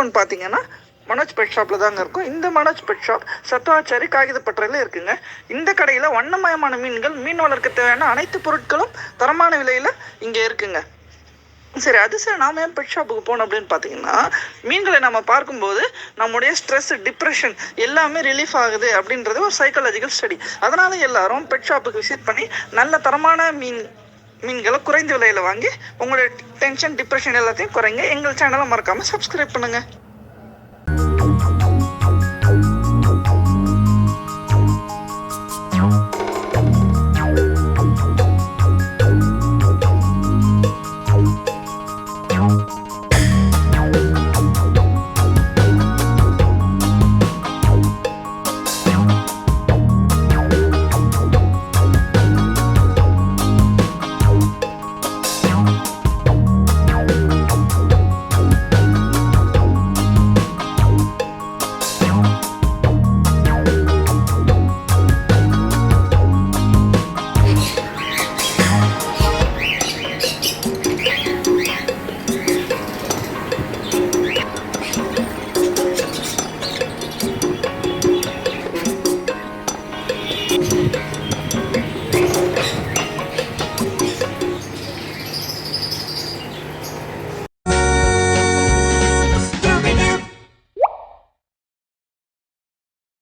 ஒன்று பார்த்தீங்கன்னா மனோஜ் பெட் ஷாப்பில் தாங்க இருக்கும். இந்த மனோஜ் பெட் ஷாப் சத்துவாச்சாரி காகிதப்பட்டறையில் இருக்குங்க. இந்த கடையில் வண்ணமயமான மீன்கள், மீன் வளர்க்க தேவையான அனைத்து பொருட்களும் தரமான விலையில் இங்கே இருக்குங்க. சரி, அது சார் நாம ஏன் பெட் ஷாப்புக்கு போகணும் அப்படின்னு பார்த்தீங்கன்னா, மீன்களை நம்ம பார்க்கும்போது நம்முடைய ஸ்ட்ரெஸ், டிப்ரெஷன் எல்லாமே ரிலீஃப் ஆகுது அப்படின்றது ஒரு சைக்காலஜிக்கல் ஸ்டடி. அதனால எல்லாரும் பெட் ஷாப்புக்கு விசிட் பண்ணி நல்ல தரமான மீன்களை குறைந்த விலையில் வாங்கி உங்களுடைய டென்ஷன், டிப்ரெஷன் எல்லாத்தையும் குறைங்க. எங்கள் சேனலை மறக்காமல் சப்ஸ்கிரைப் பண்ணுங்கள்.